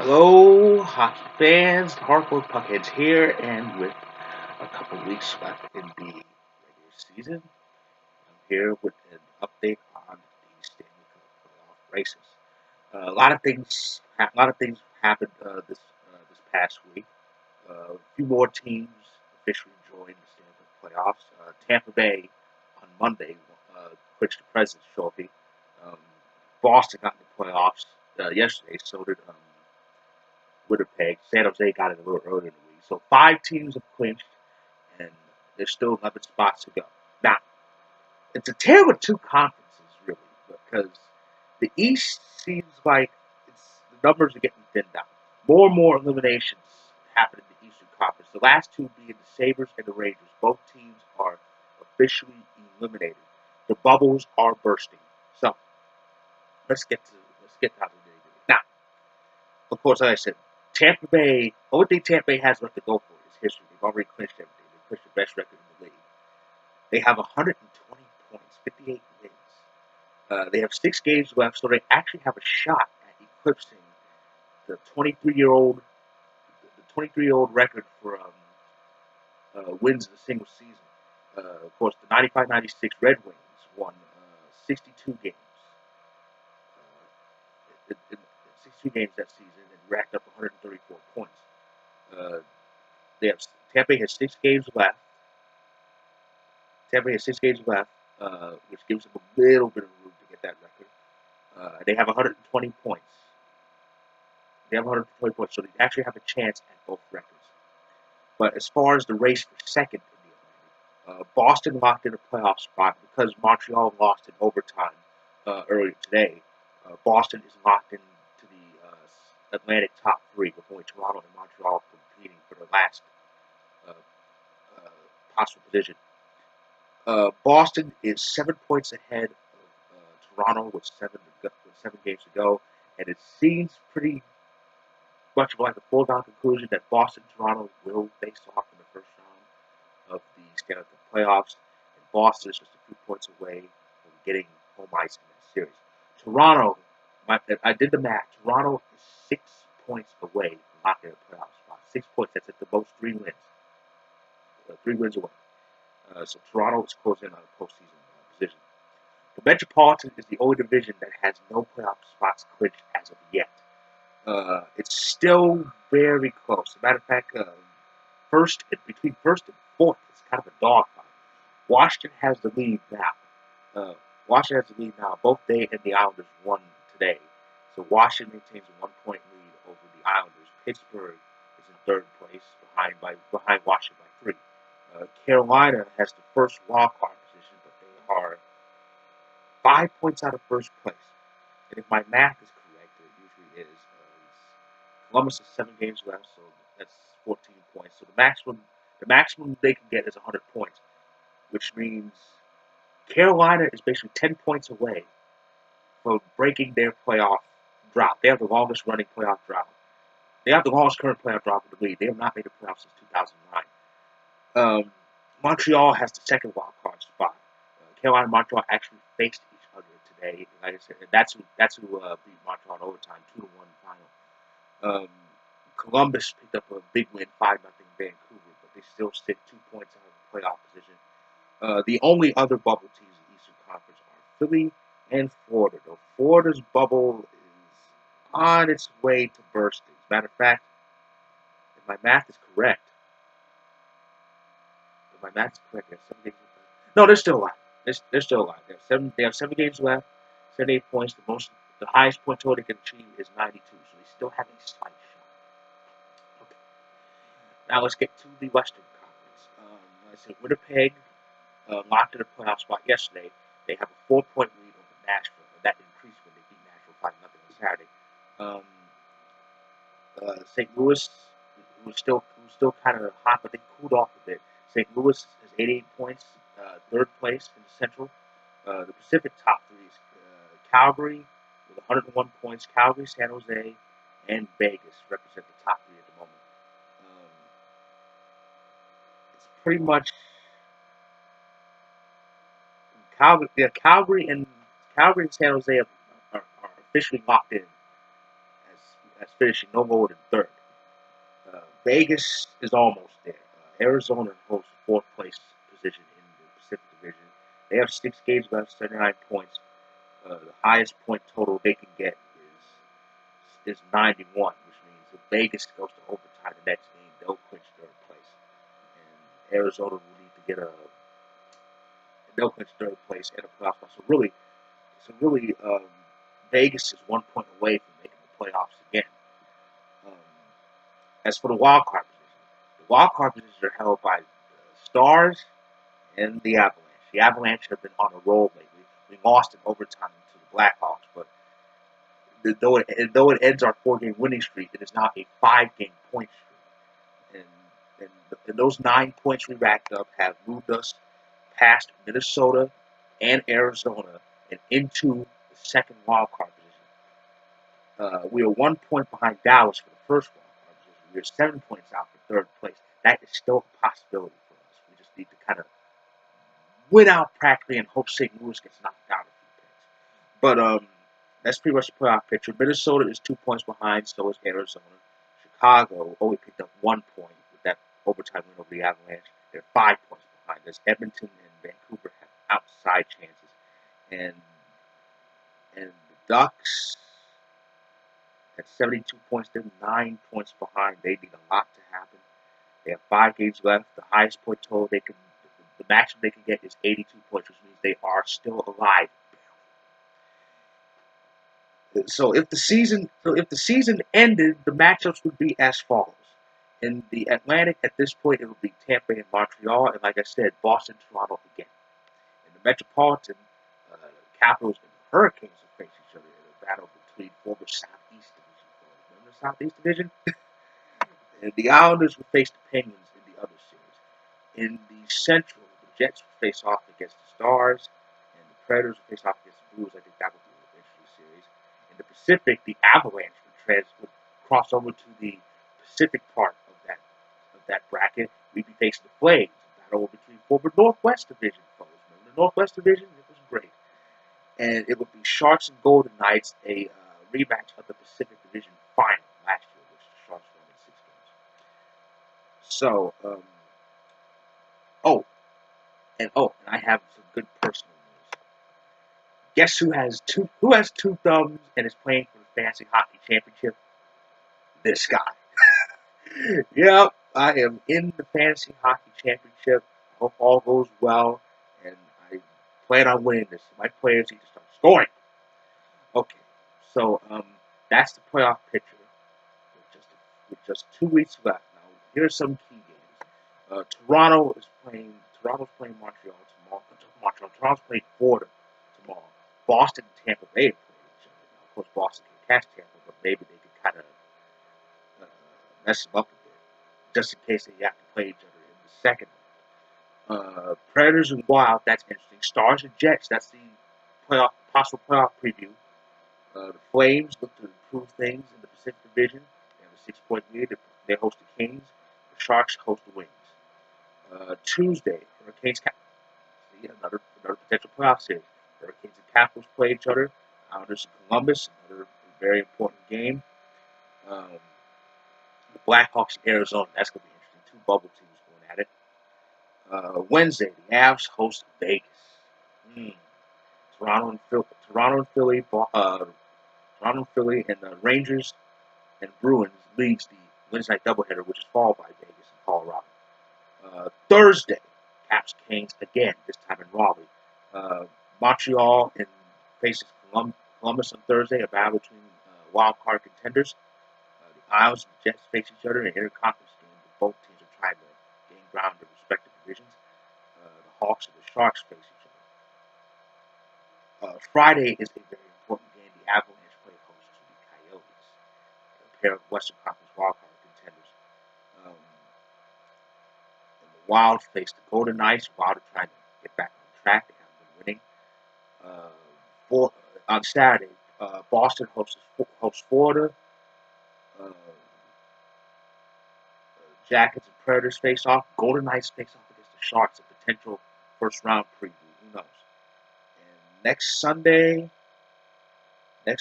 Hello, hockey fans. Hardcore Puckheads here, and with a couple weeks left in the regular season, I'm here with an update on the Stanley Cup Playoff races. A lot of things happened this past week. A few more teams officially joined the Stanley Cup playoffs. Tampa Bay on Monday clinched the President's Trophy. Um, Boston got in the playoffs yesterday. So did Winnipeg. San Jose got it a little earlier in the week. So 5 teams have clinched, and there's still 11 spots to go. Now, it's a tale of two conferences, really, because the East seems like the numbers are getting thinned out. More and more eliminations happen in the Eastern Conference. The last two being the Sabres and the Rangers. Both teams are officially eliminated. The bubbles are bursting. So let's get down to the nitty-gritty. Now, of course, like I said, Tampa Bay, only thing Tampa Bay has left to go for is history. They've already clinched everything. They've clinched the best record in the league. They have 120 points, 58 wins. They have 6 games left, so they actually have a shot at eclipsing the 23-year-old record for wins in a single season. Of course, the 95-96 Red Wings won 62 games. In 62 games that season and racked up 134 points. Uh, they have Tampa has 6 games left. Tampa has 6 games left, which gives them a little bit of room to get that record. They have 120 points. They have 120 points, so they actually have a chance at both records. But as far as the race for second in the Atlantic, Boston locked in a playoff spot because Montreal lost in overtime earlier today. Boston is locked into the Atlantic top three, with only Toronto and Montreal competing for the last uh, uh, possible position. Boston is 7 points ahead of Toronto with 7 games to go, and it seems pretty much like a foregone conclusion that Boston and Toronto will face off in the first round of the Stanley Cup playoffs, and Boston is just a few points away from getting home ice in that series. Toronto, I did the math. Toronto is 6 points away from locking a playoff spot. 6 points. That's at the most 3 wins. 3 wins away. So Toronto is closing in on a postseason position. The Metropolitan is the only division that has no playoff spots clinched as of yet. It's still very close. As a matter of fact, between first and fourth, it's kind of a dogfight. Washington has the lead now. Washington has the lead now. Both they and the Islanders won today, so Washington maintains a 1 point lead over the Islanders. Pittsburgh is in third place behind Washington by 3. Carolina has the first wild card position, but they are 5 points out of first place. And if my math is correct, it usually is. Columbus has 7 games left, so that's 14 points. So the maximum they can get is 100 points, which means Carolina is basically 10 points away from breaking their playoff drought. They have the longest running playoff drought. They have the longest current playoff drought in the league. They have not made the playoffs since 2009. Montreal has the second wild card spot. Carolina and Montreal actually faced each other today. Like I said, that's who beat Montreal in overtime, 2-1 final. Columbus picked up a big win, 5-0 Vancouver, but they still sit 2 points out of the playoff position. The only other bubble teams in the Eastern Conference are Philly and Florida. Though Florida's bubble is on its way to bursting. As a matter of fact, if my math is correct, they have 7 games left. No, they're still alive. They're still alive. They have 7 games left, 78 points. The highest point total they can achieve is 92. So they still have a slight shot. Okay. Now let's get to the Western Conference. I said Winnipeg locked in a playoff spot yesterday. They have a 4 point lead over Nashville, and that increased when they beat Nashville 5-0 on Saturday. St. Louis was still kind of hot, but they cooled off a bit. St. Louis has 88 points, third place in the Central. The Pacific top three is Calgary with 101 points. Calgary, San Jose, and Vegas represent the top three at the moment. It's pretty much Calgary and San Jose are officially locked in That's finishing no lower than third. Vegas is almost there. Arizona holds fourth place position in the Pacific Division. They have 6 games left, 79 points. The highest point total they can get is 91, which means if Vegas goes to overtime the next game, they'll clinch third place. And Arizona will need to get they'll clinch third place and a playoff spot. So really, Vegas is 1 point away from making the playoffs again. Um, as for the wild card position, the wild card positions are held by the Stars and the Avalanche. The Avalanche have been on a roll lately. We lost in overtime to the Blackhawks, but though it ends our 4-game winning streak, it is now a 5-game point streak. And those 9 points we racked up have moved us past Minnesota and Arizona and into the second wild card position. We are 1 point behind Dallas for the first wild card position. We are 7 points out for third place. That is still a possibility for us. We just need to kind of win out practically and hope St. Louis gets knocked out a few picks. But that's pretty much the playoff picture. Minnesota is 2 points behind, so is Arizona. Chicago only picked up 1 point with that overtime win over the Avalanche. They're 5 points behind us. Edmonton and Vancouver have outside chances. And the Ducks at 72 points, they're 9 points behind. They need a lot to happen. They have 5 games left. The highest point total the maximum they can get is 82 points, which means they are still alive. So if the season ended, the matchups would be as follows. In the Atlantic, at this point, it would be Tampa and Montreal, and like I said, Boston, Toronto again. In the Metropolitan, Capitals and the Hurricanes will face each other in a battle between former Southeast Division foes. Remember the Southeast Division? And the Islanders will face the Penguins in the other series. In the Central, the Jets will face off against the Stars, and the Predators will face off against the Blues. I think that would be an interesting series. In the Pacific, the Avalanche would cross over to the Pacific part of that bracket. We'd be facing the Flames, a battle between former Northwest Division foes. Remember the Northwest Division? It was great. And it would be Sharks and Golden Knights, a rematch of the Pacific Division final last year, which the Sharks won in 6 games. So, and I have some good personal news. Guess who has two thumbs and is playing for the Fantasy Hockey Championship? This guy. Yep, I am in the Fantasy Hockey Championship. I hope all goes well, and I plan on winning this. My players need to start scoring. Okay, so that's the playoff picture with just 2 weeks left. Now, here's some key games. Toronto's playing Montreal tomorrow. Toronto's playing Florida tomorrow. Boston and Tampa Bay play each other. Now, of course, Boston can catch Tampa, but maybe they can kind of mess them up a bit, just in case they have to play each other in the second round. Predators and Wild, that's interesting. Stars and Jets, that's the possible playoff preview. The Flames look to improve things in the Pacific Division. They have a 6-point lead. They host the Kings. The Sharks host the Wings. Tuesday, Hurricanes Capitals. See, another potential playoff series. Hurricanes and Capitals play each other. Islanders and Columbus, another very important game. The Blackhawks and Arizona, that's going to be interesting. 2 bubble teams going at it. Wednesday, the Avs host Vegas. Toronto and Philly, and the Rangers and Bruins leads the Wednesday night doubleheader, which is followed by Vegas and Colorado. Thursday, Caps Kings again, this time in Raleigh. Montreal faces Columbus on Thursday, a battle between wild card contenders. The Isles and Jets face each other in an interconference game, but both teams are trying to gain ground in their respective divisions. The Hawks and the Sharks face each other. Friday is a very important game. The Avalanche play host to the Coyotes, a pair of Western Conference wildcard contenders. And the Wild face the Golden Knights. Wild are trying to get back on track. They haven't been winning. On Saturday, Boston hosts Florida. Jackets and Predators face off. Golden Knights face off against the Sharks, a potential first round preview. Who knows? And next Sunday, the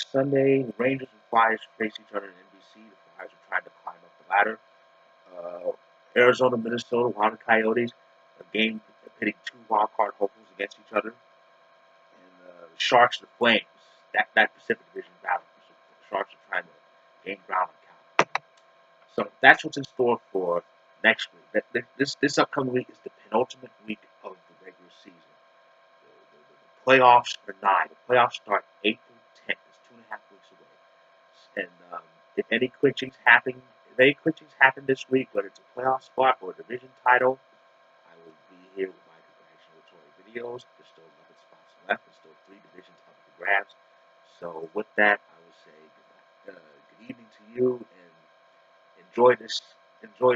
Rangers and Flyers face each other in seed. The Flyers are trying to climb up the ladder. Arizona, Minnesota, Wild Coyotes, a game pitting two wild card hopefuls against each other. And the Sharks, the Flames, that Pacific Division battle. So the Sharks are trying to gain ground on Cal. So that's what's in store for next week. This upcoming week is the penultimate week of the regular season. The playoffs are nigh. The playoffs start April 10th. It's 2.5 weeks away. And if any clinchings happen this week, whether it's a playoff spot or a division title, I will be here with my congratulatory videos. There's still 11 spots left. There's still 3 divisions up for grabs. So with that, I will say good evening to you, and enjoy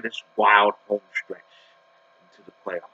this wild home stretch into the playoffs.